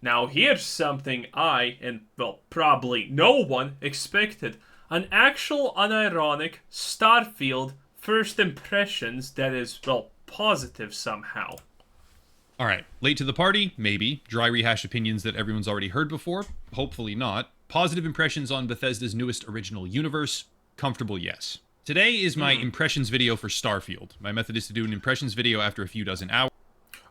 Now here's something I, and well, probably no one, expected. An actual unironic Starfield first impressions that is, well, positive somehow. All right, late to the party, maybe. Dry rehash opinions that everyone's already heard before, hopefully not. Positive impressions on Bethesda's newest original universe, comfortable yes. Today is my impressions video for Starfield. My method is to do an impressions video after a few dozen hours.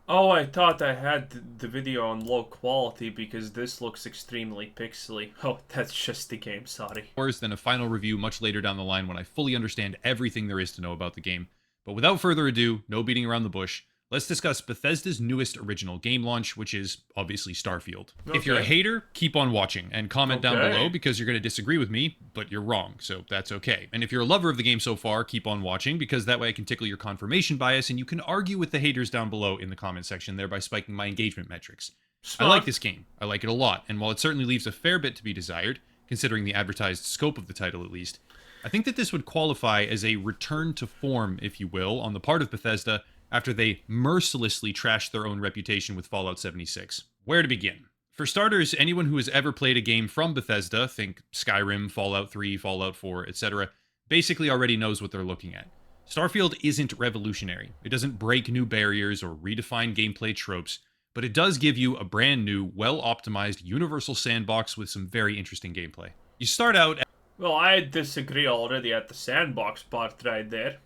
Oh, I thought I had the video on low quality because this looks extremely pixely. Oh, that's just the game, sorry. Then a final review much later down the line when I fully understand everything there is to know about the game. But without further ado, no beating around the bush, let's discuss Bethesda's newest original game launch, which is obviously Starfield. Okay. If you're a hater, keep on watching and comment down below because you're going to disagree with me, but you're wrong, so that's okay. And if you're a lover of the game so far, keep on watching because that way I can tickle your confirmation bias and you can argue with the haters down below in the comment section, thereby spiking my engagement metrics. Smart. I like this game. I like it a lot, and while it certainly leaves a fair bit to be desired, considering the advertised scope of the title at least, I think that this would qualify as a return to form, if you will, on the part of Bethesda after they mercilessly trashed their own reputation with Fallout 76. Where to begin? For starters, anyone who has ever played a game from Bethesda, think Skyrim, Fallout 3, Fallout 4, etc., basically already knows what they're looking at. Starfield isn't revolutionary. It doesn't break new barriers or redefine gameplay tropes, but it does give you a brand new, well-optimized universal sandbox with some very interesting gameplay. You start out... Well, I disagree already at the sandbox part right there.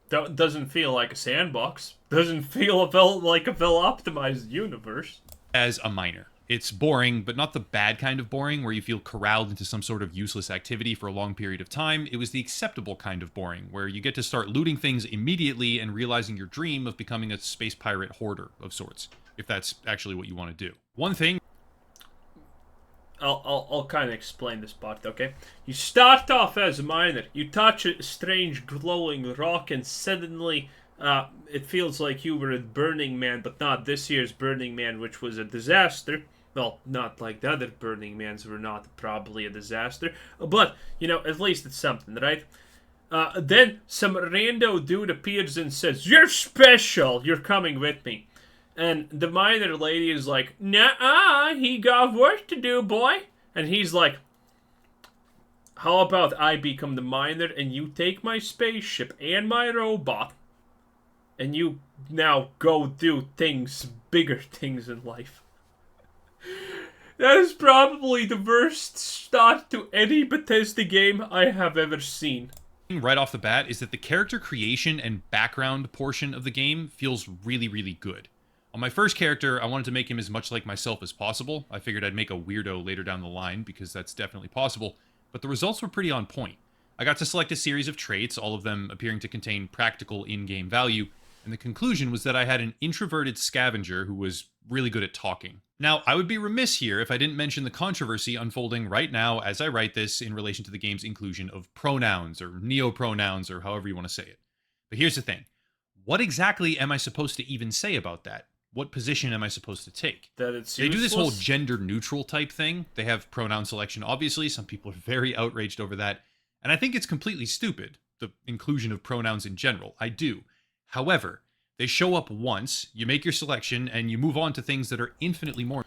Doesn't feel like a sandbox. Doesn't feel like a well-optimized universe. As a miner. It's boring, but not the bad kind of boring, where you feel corralled into some sort of useless activity for a long period of time. It was the acceptable kind of boring, where you get to start looting things immediately and realizing your dream of becoming a space pirate hoarder of sorts, if that's actually what you want to do. One thing... I'll kind of explain this part, okay? You start off as a miner, you touch a strange glowing rock, and suddenly it feels like you were at Burning Man, but not this year's Burning Man, which was a disaster. Well, not like the other Burning Mans were not probably a disaster, but, you know, at least it's something, right? Then some rando dude appears and says, "You're special, you're coming with me." And the miner lady is like, "Nuh-uh, he got work to do, boy." And he's like, "How about I become the miner and you take my spaceship and my robot and you now go do things, bigger things in life." That is probably the worst start to any Bethesda game I have ever seen. Right off the bat is that the character creation and background portion of the game feels really, really good. On my first character, I wanted to make him as much like myself as possible. I figured I'd make a weirdo later down the line, because that's definitely possible, but the results were pretty on point. I got to select a series of traits, all of them appearing to contain practical in-game value, and the conclusion was that I had an introverted scavenger who was really good at talking. Now, I would be remiss here if I didn't mention the controversy unfolding right now as I write this in relation to the game's inclusion of pronouns, or neopronouns, or however you want to say it. But here's the thing. What exactly am I supposed to even say about that? What position am I supposed to take? That it's They do this whole gender neutral type thing. They have pronoun selection, obviously. Some people are very outraged over that. And I think it's completely stupid, the inclusion of pronouns in general. I do. However, they show up once, you make your selection, and you move on to things that are infinitely more...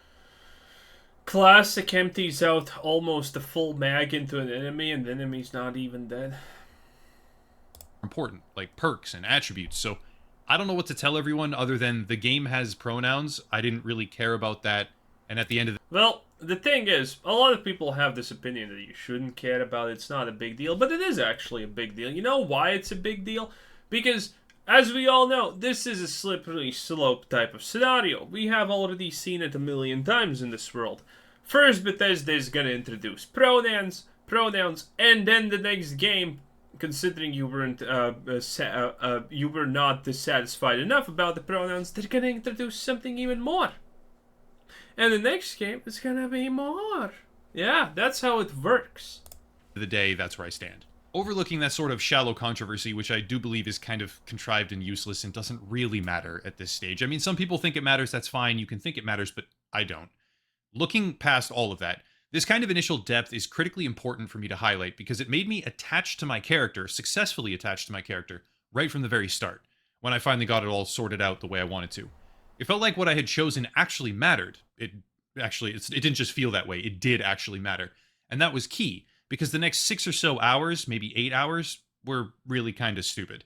Classic empties out almost a full mag into an enemy, and the enemy's not even dead. ...important, like perks and attributes, so... I don't know what to tell everyone other than the game has pronouns. I didn't really care about that. And at the end of the... Well, the thing is, a lot of people have this opinion that you shouldn't care about it. It's not a big deal, but it is actually a big deal. You know why it's a big deal? Because, as we all know, this is a slippery slope type of scenario. We have already seen it a million times in this world. First, Bethesda is going to introduce pronouns, and then the next game, considering you weren't you were not dissatisfied enough about the pronouns, they're gonna introduce something even more. And the next game is gonna be more. Yeah, that's how it works. The day, that's where I stand. Overlooking that sort of shallow controversy, which I do believe is kind of contrived and useless and doesn't really matter at this stage. I mean, some people think it matters, that's fine. You can think it matters, but I don't. Looking past all of that, this kind of initial depth is critically important for me to highlight because it made me attached to my character, successfully attached to my character, right from the very start, when I finally got it all sorted out the way I wanted to. It felt like what I had chosen actually mattered. It Actually, it didn't just feel that way. It did actually matter. And that was key because the next 6 or so hours, maybe 8 hours, were really kind of stupid.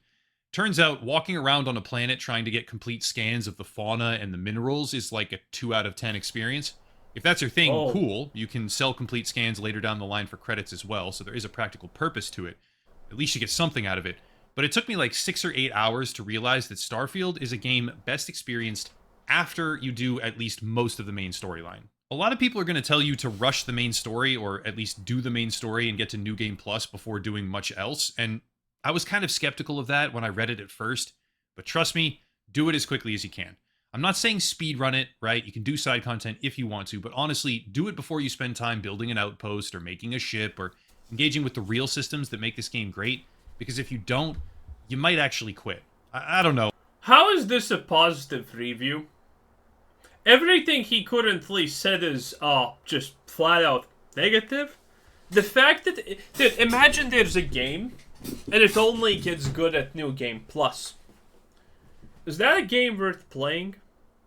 Turns out walking around on a planet trying to get complete scans of the fauna and the minerals is like a 2 out of 10 experience. If that's your thing, Oh, cool. You can sell complete scans later down the line for credits as well, so there is a practical purpose to it. At least you get something out of it. But it took me like 6 or 8 hours to realize that Starfield is a game best experienced after you do at least most of the main storyline. A lot of people are going to tell you to rush the main story, or at least do the main story and get to New Game Plus before doing much else, and I was kind of skeptical of that when I read it at first, but trust me, do it as quickly as you can. I'm not saying speedrun it, right? You can do side content if you want to, but honestly, do it before you spend time building an outpost or making a ship or engaging with the real systems that make this game great, because if you don't, you might actually quit. I don't know. how is this a positive review? Everything he currently said is just flat out negative. The fact that dude, imagine there's a game and it only gets good at New Game Plus. Is that a game worth playing?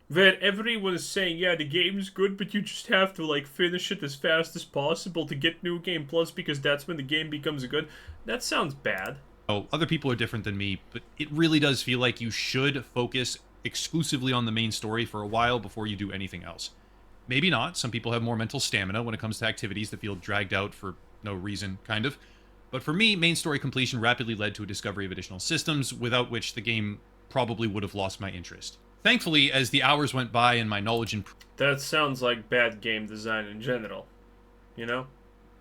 Where everyone is saying, yeah, the game's good, but you just have to like finish it as fast as possible to get New Game Plus because that's when the game becomes good. That sounds bad. Oh, other people are different than me, but it really does feel like you should focus exclusively on the main story for a while before you do anything else. Maybe not. Some people have more mental stamina when it comes to activities that feel dragged out for no reason, kind of. But for me, main story completion rapidly led to a discovery of additional systems, without which the game probably would have lost my interest. Thankfully, as the hours went by and my knowledge improved... That sounds like bad game design in general. You know?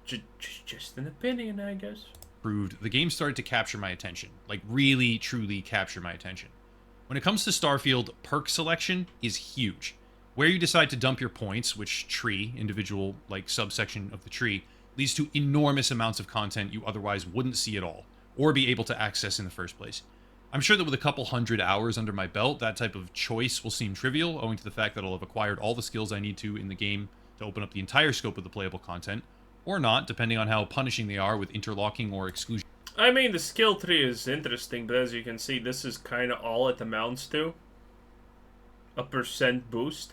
Just an opinion, I guess. The game started to capture my attention. Like, really, truly capture my attention. When it comes to Starfield, Perk Selection is huge. Where you decide to dump your points, which tree, individual, like, subsection of the tree, leads to enormous amounts of content you otherwise wouldn't see at all, or be able to access in the first place. I'm sure that with a couple hundred hours under my belt, that type of choice will seem trivial, owing to the fact that I'll have acquired all the skills I need to in the game to open up the entire scope of the playable content, or not, depending on how punishing they are with interlocking or exclusion. I mean, the skill tree is interesting, but as you can see, this is kind of all it amounts to. A % boost.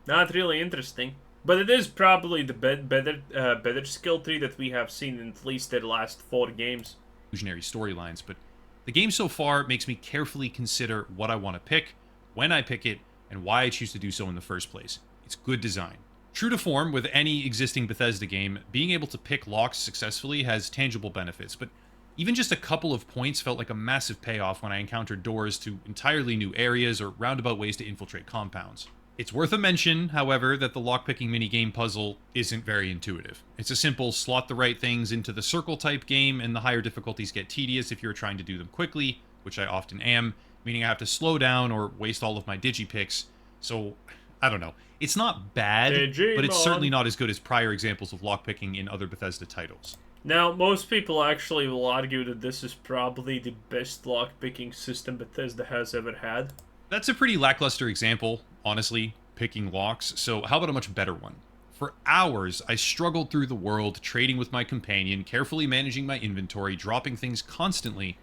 Not really interesting. But it is probably the better skill tree that we have seen in at least the last 4 games. Illusionary storylines, but the game so far makes me carefully consider what I want to pick, when I pick it, and why I choose to do so in the first place. It's good design. True to form, with any existing Bethesda game, being able to pick locks successfully has tangible benefits, but even just a couple of points felt like a massive payoff when I encountered doors to entirely new areas or roundabout ways to infiltrate compounds. It's worth a mention, however, that the lockpicking minigame puzzle isn't very intuitive. It's a simple slot the right things into the circle type game, and the higher difficulties get tedious if you're trying to do them quickly, which I often am, meaning I have to slow down or waste all of my digipicks. So, I don't know. It's not bad, but it's certainly not as good as prior examples of lockpicking in other Bethesda titles. Now, most people actually will argue that this is probably the best lockpicking system Bethesda has ever had. That's a pretty lackluster example, honestly, picking locks, so how about a much better one? For hours, I struggled through the world, trading with my companion, carefully managing my inventory, dropping things constantly.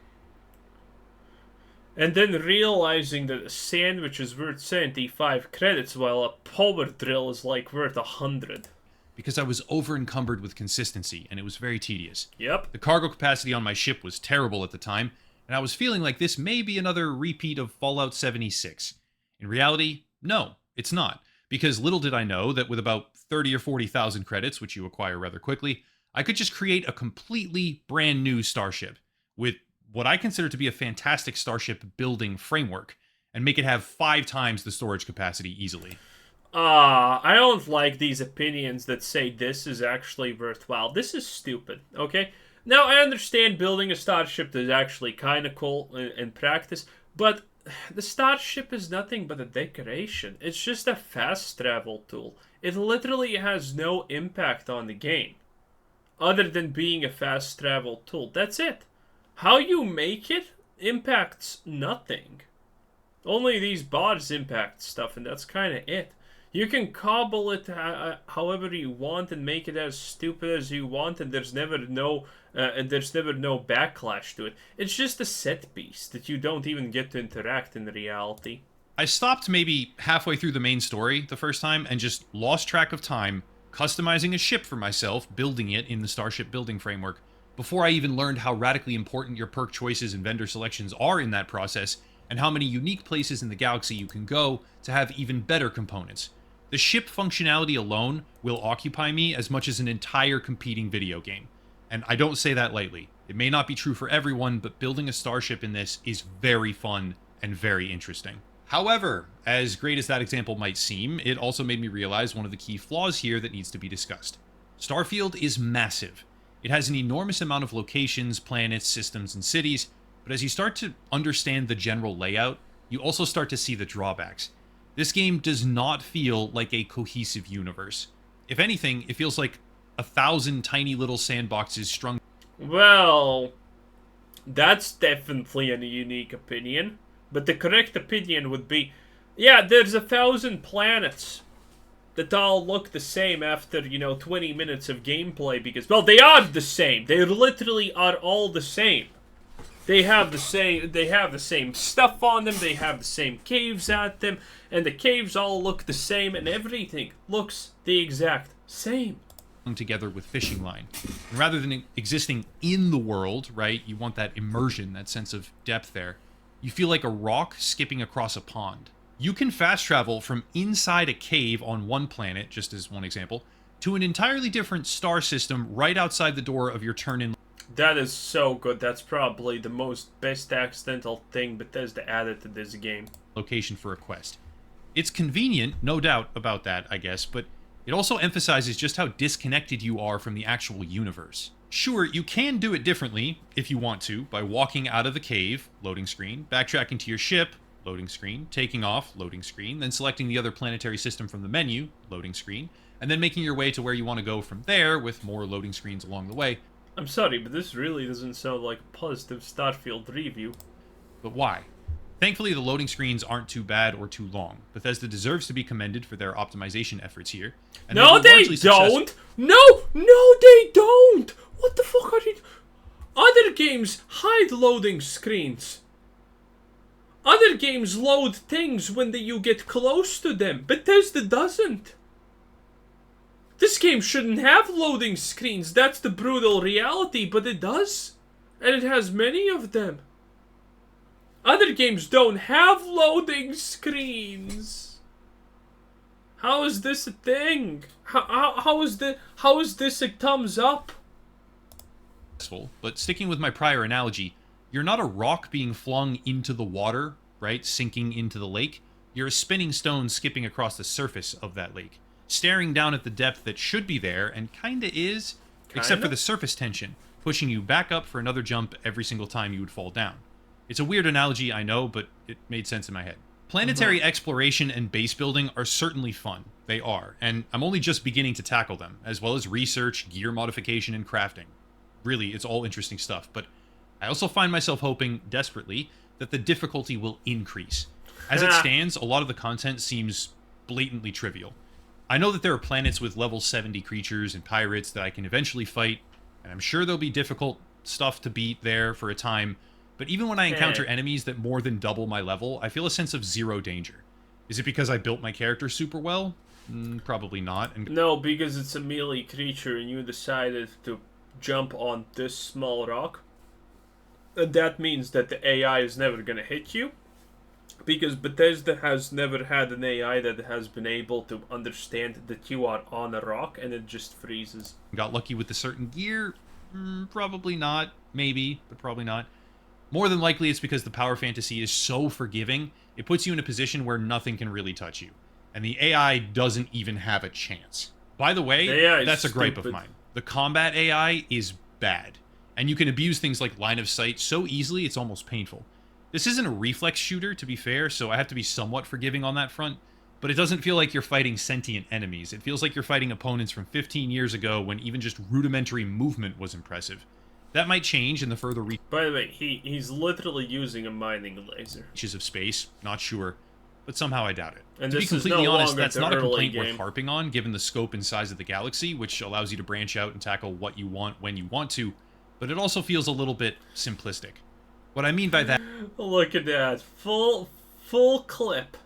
And then realizing that a sandwich is worth 75 credits while a power drill is like worth 100. Because I was over-encumbered with consistency, and it was very tedious. Yep. The cargo capacity on my ship was terrible at the time, and I was feeling like this may be another repeat of Fallout 76. In reality, no, it's not, because little did I know that with about 30 or 40,000 credits, which you acquire rather quickly, I could just create a completely brand new starship with what I consider to be a fantastic starship building framework, and make it have 5 times the storage capacity easily. I don't like these opinions that say this is actually worthwhile. This is stupid, okay? Now, I understand building a starship is actually kind of cool in practice, but the starship is nothing but a decoration. It's just a fast travel tool. It literally has no impact on the game, other than being a fast travel tool. That's it. How you make it impacts nothing. Only these bots impact stuff, and that's kind of it. You can cobble it however you want and make it as stupid as you want, and there's never no backlash to it. It's just a set piece that you don't even get to interact in reality. I stopped maybe halfway through the main story the first time and just lost track of time customizing a ship for myself, building it in the Starship building framework, before I even learned how radically important your perk choices and vendor selections are in that process, and how many unique places in the galaxy you can go to have even better components. The ship functionality alone will occupy me as much as an entire competing video game. And I don't say that lightly. It may not be true for everyone, but building a starship in this is very fun and very interesting. However, as great as that example might seem, it also made me realize one of the key flaws here that needs to be discussed. Starfield is massive. It has an enormous amount of locations, planets, systems, and cities, but as you start to understand the general layout, you also start to see the drawbacks. This game does not feel like a cohesive universe. If anything, it feels like 1,000 tiny little sandboxes strung. Well, that's definitely a unique opinion. But the correct opinion would be, yeah, there's 1,000 planets that all look the same after, 20 minutes of gameplay because, well, they are the same. They literally are all the same. They have the same stuff on them, they have the same caves at them, and the caves all look the same, and everything looks the exact same. Together with fishing line. And rather than existing in the world, right, you want that immersion, that sense of depth there. You feel like a rock skipping across a pond. You can fast travel from inside a cave on one planet, just as one example, to an entirely different star system right outside the door of your turn-in. That is so good. That's probably the best accidental thing BeTHeSdA added to this game. Location for a quest. It's convenient, no doubt about that, I guess, but it also emphasizes just how disconnected you are from the actual universe. Sure, you can do it differently, if you want to, by walking out of the cave, loading screen, backtracking to your ship, loading screen, taking off, loading screen, then selecting the other planetary system from the menu, loading screen, and then making your way to where you want to go from there with more loading screens along the way. I'm sorry, but this really doesn't sound like a positive Starfield review. But why? Thankfully, the loading screens aren't too bad or too long. BeTHeSdA deserves to be commended for their optimization efforts here. And no, they don't! No, they don't! What the fuck are you... Other games hide loading screens. Other games load things when you get close to them. BeTHeSdA doesn't. This game shouldn't have loading screens. That's the brutal reality, but it does. And it has many of them. Other games don't have loading screens. How is this a thing? How is this a thumbs up? But sticking with my prior analogy, you're not a rock being flung into the water, right, sinking into the lake. You're a spinning stone skipping across the surface of that lake, staring down at the depth that should be there and kinda is, except for the surface tension, pushing you back up for another jump every single time you would fall down. It's a weird analogy, I know, but it made sense in my head. Planetary exploration and base building are certainly fun. They are, and I'm only just beginning to tackle them, as well as research, gear modification, and crafting. Really, it's all interesting stuff, but I also find myself hoping, desperately, that the difficulty will increase. As it stands, a lot of the content seems blatantly trivial. I know that there are planets with level 70 creatures and pirates that I can eventually fight, and I'm sure there'll be difficult stuff to beat there for a time, but even when I encounter enemies that more than double my level, I feel a sense of zero danger. Is it because I built my character super well? Probably not. No, because it's a melee creature and you decided to jump on this small rock. And that means that the AI is never gonna hit you. Because BeTHeSdA has never had an AI that has been able to understand that you are on a rock and it just freezes. Got lucky with a certain gear? Probably not. Maybe, but probably not. More than likely, it's because the power fantasy is so forgiving, it puts you in a position where nothing can really touch you. And the AI doesn't even have a chance. By the way, that's a gripe of mine. The combat AI is bad. And you can abuse things like line of sight so easily, it's almost painful. This isn't a reflex shooter, to be fair, so I have to be somewhat forgiving on that front. But it doesn't feel like you're fighting sentient enemies. It feels like you're fighting opponents from 15 years ago when even just rudimentary movement was impressive. That might change in the further By the way, he's literally using a mining laser. Reaches of space, not sure, but somehow I doubt it. And to be this is completely no honest, longer that's the not a early complaint game. worth harping on, given the scope and size of the galaxy, which allows you to branch out and tackle what you want when you want to, but it also feels a little bit simplistic. What I mean by that... Look at that. Full clip.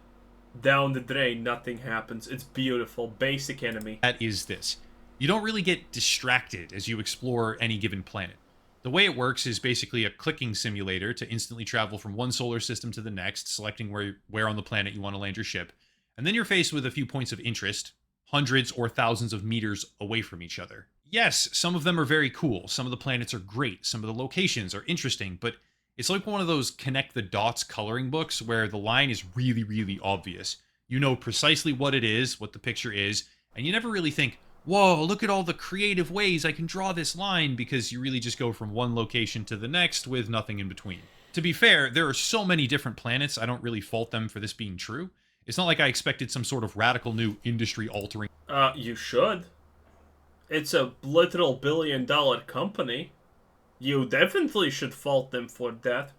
Down the drain, nothing happens. It's beautiful. Basic enemy. That is this. You don't really get distracted as you explore any given planet. The way it works is basically a clicking simulator to instantly travel from one solar system to the next, selecting where on the planet you want to land your ship. And then you're faced with a few points of interest, hundreds or thousands of meters away from each other. Yes, some of them are very cool. Some of the planets are great. Some of the locations are interesting, but it's like one of those connect the dots coloring books where the line is really, really obvious. You know precisely what it is, what the picture is, and you never really think, whoa, look at all the creative ways I can draw this line, because you really just go from one location to the next with nothing in between. To be fair, there are so many different planets, I don't really fault them for this being true. It's not like I expected some sort of radical new industry-altering... You should. It's a literal billion-dollar company. You definitely should fault them for that.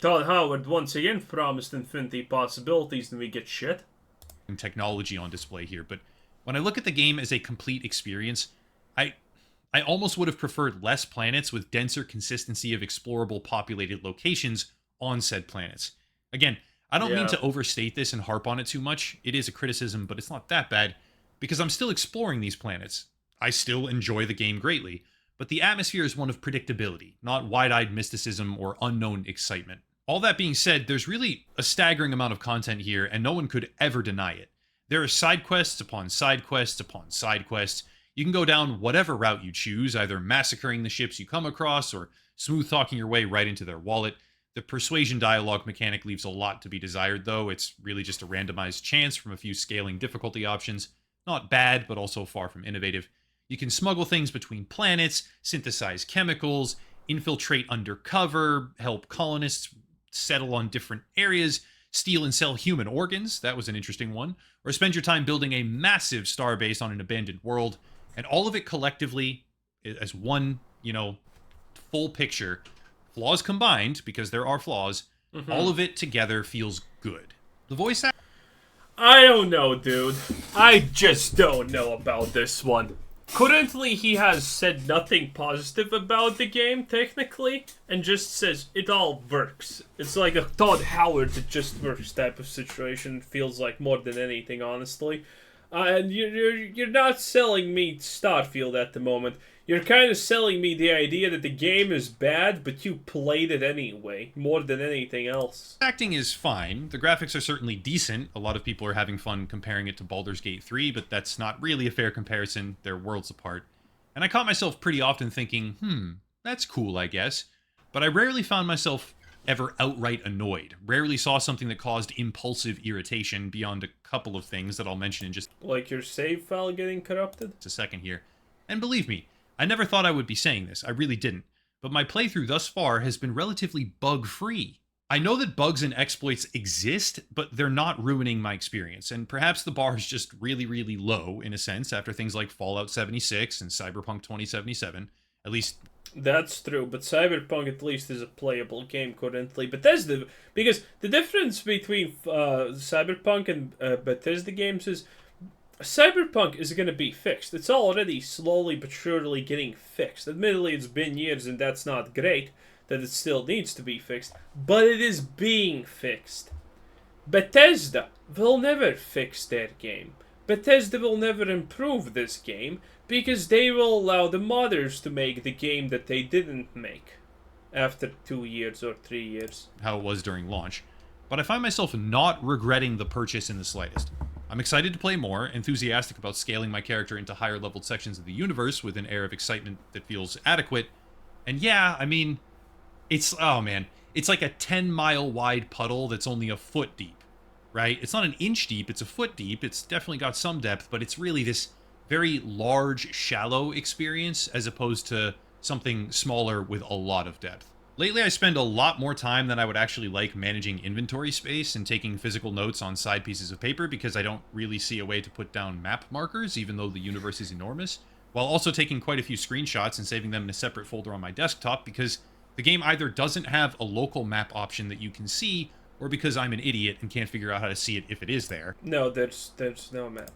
Todd Howard once again promised infinity possibilities and we get shit. Technology on display here, but when I look at the game as a complete experience, I almost would have preferred less planets with denser consistency of explorable populated locations on said planets. Again, I don't mean to overstate this and harp on it too much. It is a criticism, but it's not that bad, because I'm still exploring these planets. I still enjoy the game greatly, but the atmosphere is one of predictability, not wide-eyed mysticism or unknown excitement. All that being said, there's really a staggering amount of content here, and no one could ever deny it. There are side quests upon side quests upon side quests. You can go down whatever route you choose, either massacring the ships you come across or smooth-talking your way right into their wallet. The persuasion dialogue mechanic leaves a lot to be desired, though. It's really just a randomized chance from a few scaling difficulty options. Not bad, but also far from innovative. You can smuggle things between planets, synthesize chemicals, infiltrate undercover, help colonists settle on different areas, steal and sell human organs, that was an interesting one, or spend your time building a massive starbase on an abandoned world, and all of it collectively as one, full picture. Flaws combined, because there are flaws, all of it together feels good. The voice act... I don't know, dude. I just don't know about this one. Currently, he has said nothing positive about the game, technically, and just says it all works. It's like a Todd Howard that just works type of situation, feels like, more than anything, honestly. And you're not selling me Starfield at the moment. You're kind of selling me the idea that the game is bad, but you played it anyway, more than anything else. Acting is fine. The graphics are certainly decent. A lot of people are having fun comparing it to Baldur's Gate 3, but that's not really a fair comparison. They're worlds apart. And I caught myself pretty often thinking, that's cool, I guess. But I rarely found myself ever outright annoyed. Rarely saw something that caused impulsive irritation beyond a couple of things that I'll mention in just... Like your save file getting corrupted? A second here. And believe me, I never thought I would be saying this, I really didn't, but my playthrough thus far has been relatively bug-free. I know that bugs and exploits exist, but they're not ruining my experience, and perhaps the bar is just really, really low, in a sense, after things like Fallout 76 and Cyberpunk 2077, at least... That's true, but Cyberpunk at least is a playable game currently. Bethesda, because the difference between Cyberpunk and Bethesda games is Cyberpunk is going to be fixed. It's already slowly but surely getting fixed. Admittedly, it's been years and that's not great that it still needs to be fixed, but it is being fixed. Bethesda will never fix their game. Bethesda will never improve this game because they will allow the modders to make the game that they didn't make after 2 years or 3 years. How it was during launch. But I find myself not regretting the purchase in the slightest. I'm excited to play more, enthusiastic about scaling my character into higher leveled sections of the universe with an air of excitement that feels adequate. And yeah, I mean, it's like a 10-mile wide puddle that's only a foot deep, right? It's not an inch deep, it's a foot deep. It's definitely got some depth, but it's really this very large, shallow experience as opposed to something smaller with a lot of depth. Lately, I spend a lot more time than I would actually like managing inventory space and taking physical notes on side pieces of paper because I don't really see a way to put down map markers, even though the universe is enormous, while also taking quite a few screenshots and saving them in a separate folder on my desktop because the game either doesn't have a local map option that you can see, or because I'm an idiot and can't figure out how to see it if it is there. No, there's no map.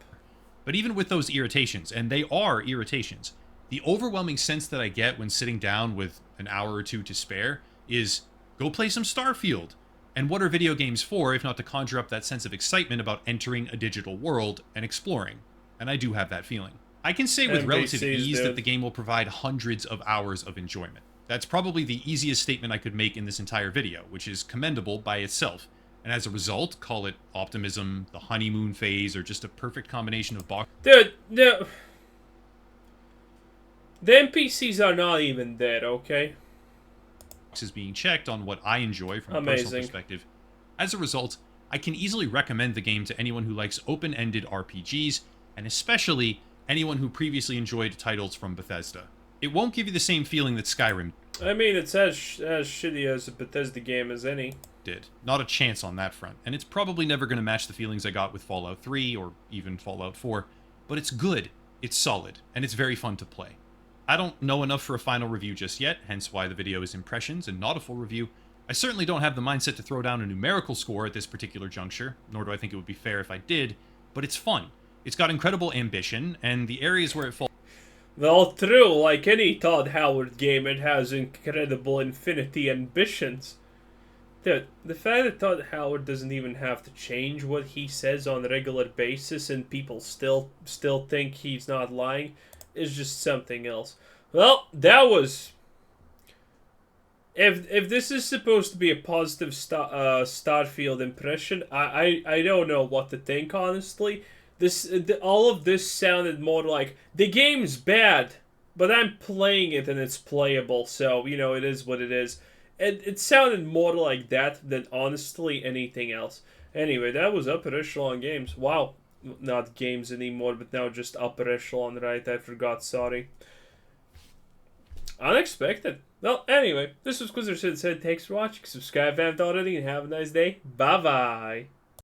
But even with those irritations, and they are irritations, the overwhelming sense that I get when sitting down with an hour or two to spare is, go play some Starfield. And what are video games for if not to conjure up that sense of excitement about entering a digital world and exploring? And I do have that feeling. I can say with relative NPCs, ease that dude. the game will provide hundreds of hours of enjoyment. That's probably the easiest statement I could make in this entire video, which is commendable by itself. And as a result, call it optimism, the honeymoon phase, or just a perfect combination of Dude, no. The NPCs are not even dead, okay? boxes being checked on what I enjoy from a Amazing. personal perspective. As a result, I can easily recommend the game to anyone who likes open-ended RPGs, and especially anyone who previously enjoyed titles from Bethesda. It won't give you the same feeling that Skyrim I mean, it's as shitty as a Bethesda game as any. did. Not a chance on that front, and it's probably never going to match the feelings I got with Fallout 3 or even Fallout 4, but it's good, it's solid, and it's very fun to play. I don't know enough for a final review just yet, hence why the video is impressions and not a full review. I certainly don't have the mindset to throw down a numerical score at this particular juncture, nor do I think it would be fair if I did, but it's fun. It's got incredible ambition, and the areas where it falls Well, true, like any Todd Howard game, it has incredible infinity ambitions. Dude, the fact that Todd Howard doesn't even have to change what he says on a regular basis and people still think he's not lying is just something else. Well, that was... If this is supposed to be a positive Starfield impression, I don't know what to think, honestly. All of this sounded more like, the game's bad, but I'm playing it and it's playable, so, you know, it is what it is. It sounded more like that than honestly anything else. Anyway, that was Upper Echelon Games. Wow. Not games anymore, but now just Upper Echelon, right? I forgot, sorry. Unexpected. Well, anyway, this was Quizzer Sid said. Thanks for watching. Subscribe if you haven't already, and have a nice day. Bye-bye.